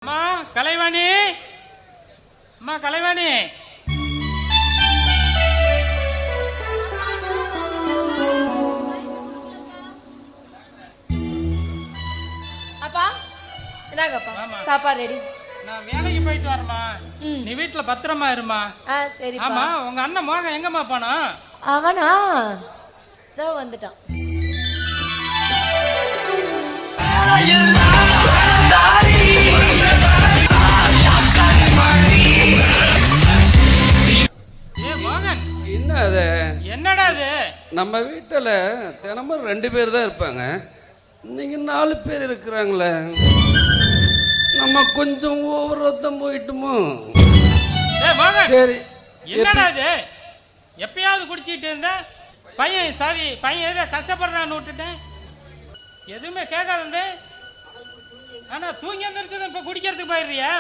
அம்மா கலைவாணி, அம்மா கலைவாணி. அப்பா இந்தாங்கப்பா சாப்பாடு ரெடி. நான் வேலைக்கு போயிட்டு வரேம்மா, நீ வீட்டுல பத்திரமா இருமா. சரி. ஆமா, உங்க அண்ணன் மோகன் எங்கம்மா போனா? அவனா இதோ வந்துட்டான். என்னடா அது? நம்ம வீட்டில் தினமும் 2 பேர் தான் இருப்பாங்க, இன்னைக்கு 4 பேர் இருக்கிறாங்களே. நம்ம கொஞ்சம் ஓவர் ரத்தம் போயிட்டுமோ? சரி, என்னடா அது? எப்பயாவது குடிச்சிட்டு இருந்த பையன், சாரி பையன் ஏதோ கஷ்டப்படுறான்னு விட்டுட்டேன், எதுவுமே கேட்காது. ஆனா தூங்கி எந்திரிச்சது இப்ப குடிக்கிறதுக்கு போயிடுறியா?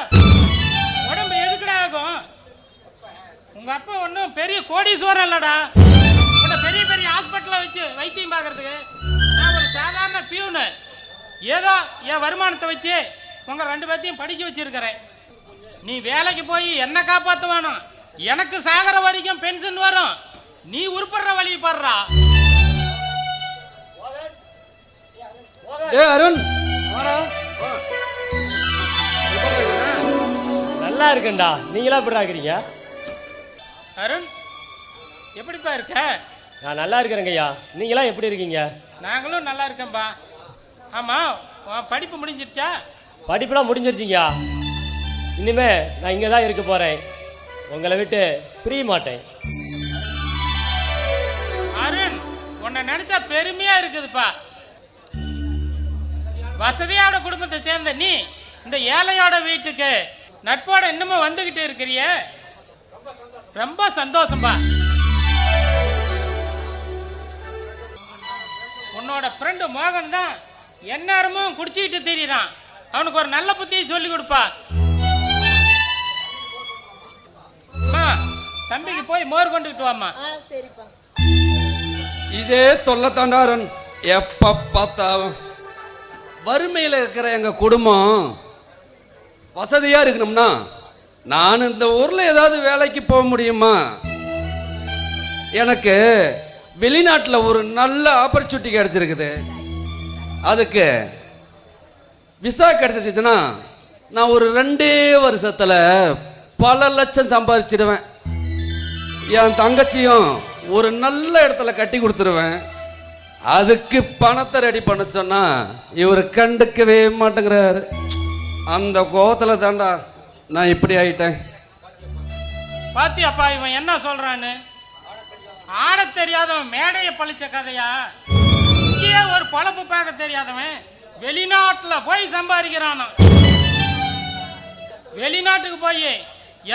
உடம்பு எதுக்குடா ஆகும்? உங்க அப்பா ஒன்றும் பெரிய கோடீஸ்வரன் இல்லடா, உன்னை பெரிய பெரிய ஹாஸ்பிட்டல வச்சு வைத்தியம் பார்க்கறதுக்கு. நான் ஒரு சாதாரண பியூனு, ஏதோ என் வருமானத்தை வச்சு உங்க 2 பேர்த்தையும் படிக்க வச்சிருக்கிறேன். நீ வேலைக்கு போய் என்ன காப்பாத்துவானோ, எனக்கு சாகர வரைக்கும் பென்ஷன் வரும், நீ உருப்படுற வழி பாடுறா. அருண் நல்லா இருக்கேன்டா, நீங்களா எப்படி இருக்கிறீங்க? அருண் எப்படிப்பா இருக்க? நான் நல்லா இருக்கிறேங்க ஐயா, நீங்களா எப்படி இருக்கீங்க? நாங்களும் நல்லா இருக்கேன்பா. ஆமா, படிப்பு முடிஞ்சிருச்சா? படிப்புலாம் முடிஞ்சிருச்சிங்கய்யா. இனிமே நான் இங்கே தான் இருக்க போறேன், உங்களை விட்டு பிரிய மாட்டேன். அருண், உன்னை நினைச்சா பெருமையா இருக்குதுப்பா. வசதியோட குடும்பத்தை சேர்ந்த நீ இந்த ஏழையோட வீட்டுக்கு நட்போட இன்னமும் வந்துகிட்டு இருக்கிறிய, ரொம்ப சந்தோஷம்பா. உன்னோட ஃப்ரெண்டு மோகன் தான் எந்நேரமும் குடிச்சிட்டு திரிறான், அவனுக்கு ஒரு நல்ல புத்தியை சொல்லி கொடுப்பா. அம்மா, தம்பிக்கு போய் மோர் கொண்டுகிட்டு வாமா. சரிப்பா. இதே தொல்லத்தாண்டாரன், எப்ப பார்த்தாலும் வறுமையில் இருக்கிற எங்க குடும்பம் வசதியா இருக்கணும்னா நான் இந்த ஊர்ல ஏதாவது வேலைக்கு போக முடியுமா? எனக்கு வெளிநாட்டில் ஒரு நல்ல ஆப்பர்ச்சுனிட்டி கிடைச்சிருக்குது, அதுக்கு விசா கிடைச்சிச்சுன்னா நான் ஒரு 2 வருஷத்துல பல லட்சம் சம்பாதிச்சிடுவேன். என் தங்கச்சியும் ஒரு நல்ல இடத்துல கட்டி கொடுத்துருவேன். அதுக்கு பணத்தை ரெடி பண்ண சொன்னா இவர் கண்டுக்கவே மாட்டேங்கிறாரு. அந்த கோவத்துல தாண்டா நான் இப்படி ஆயிட்டேன். பாத்தியாப்பா இவன் என்ன சொல்றான்னு? ஆட தெரியாதவன் மேடையை பழிச்ச கதையா? இங்கேயே ஒரு பொழப்பு பார்க்க தெரியாதவன் வெளிநாட்டுல போய் சம்பாதிக்கிறானா? வெளிநாட்டுக்கு போய்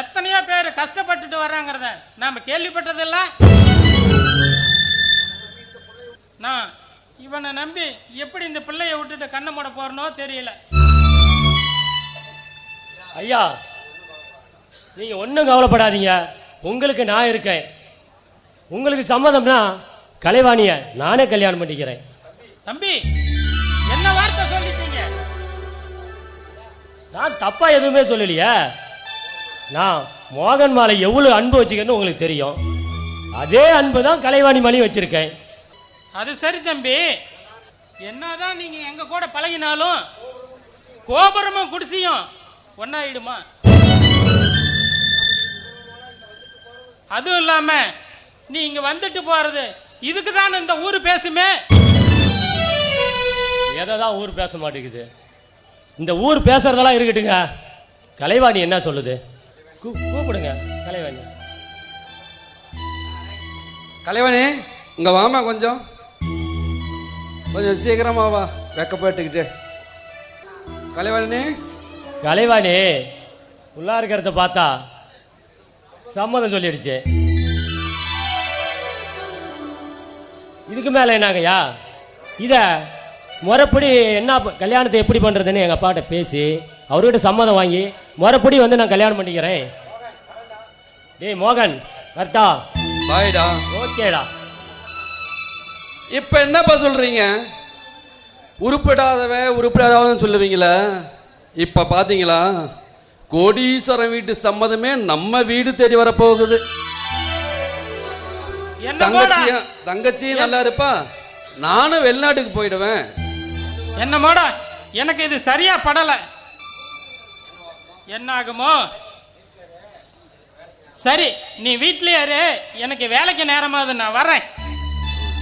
எத்தனையோ பேர் கஷ்டப்பட்டுட்டு வர்றாங்கிறத நாம கேள்விப்பட்டதில்ல. நான் இவனை நம்பி எப்படி இந்த பிள்ளைய விட்டுட்டு கண்ணை மூட போறனோ தெரியல. ஐயா, நீங்க ஒன்றும் கவலைப்படாதீங்க, உங்களுக்கு நான் இருக்கேன். உங்களுக்கு சம்மதம்னா கலைவாணிய நானே கல்யாணம் பண்ணிக்கிறேன். தம்பி, என்ன வார்த்தை சொல்லிட்டீங்க? நான் தப்பா எதுவுமே சொல்லலையே. நான் மோகன் மேல எவ்வளவு அன்பு வச்சுக்கன்னு உங்களுக்கு தெரியும், அதே அன்பு தான் கலைவாணி மேலேயும் வச்சிருக்கேன். அது சரி தம்பி, என்னதான் நீங்க எங்க கூட பழகினாலும் கோபுரமும் குடிசையும் ஒன்னாயிடுமா? அதுவும் இல்லாம நீ இங்க வந்துட்டு போறது இதுக்கு தான் இந்த ஊரு பேசுமே. எதான் ஊர் பேச மாட்டேங்குது? இந்த ஊர் பேசுறதெல்லாம் இருக்கட்டுங்க, கலைவாணி என்ன சொல்லுது? கூப்பிடுங்க கலைவாணி. கலைவாணி, இங்க வாமா, கொஞ்சம் சீக்கிரமா வா, வெக்கப்பட்டுக்கிட்டு. கலைவாணி, கலைவாணி உள்ளா இருக்கிறத பார்த்தா சம்மதம் சொல்லிடுச்சு. இதுக்கு மேல என்னங்கய்யா? இத முறைப்படி என்ன கல்யாணத்தை எப்படி பண்றதுன்னு எங்க அப்பாட்ட பேசி அவர்கிட்ட சம்மதம் வாங்கி முறைப்படி வந்து நான் கல்யாணம் பண்ணிக்கிறேன். டேய் மோகன், கரெக்டா? பாய்டா. ஓகேடா. இப்ப என்னப்பா சொல்றீங்க? உருப்படாதவன் உருப்படாதவன் சொல்லுவீங்களா? இப்ப பாத்தீங்களா, கோடீஸ்வரன் வீட்டு சம்மதமே நம்ம வீடு தேடி வரப்போகுது. தங்கச்சியும் நல்லா இருப்பா, நானும் வெளிநாட்டுக்கு போயிடுவேன். என்ன மோடா, எனக்கு இது சரியா படல. என்ன ஆகுமோ? சரி, நீ வீட்லயே இரு, எனக்கு வேலைக்கு நேரமாவது, நான் வரேன்.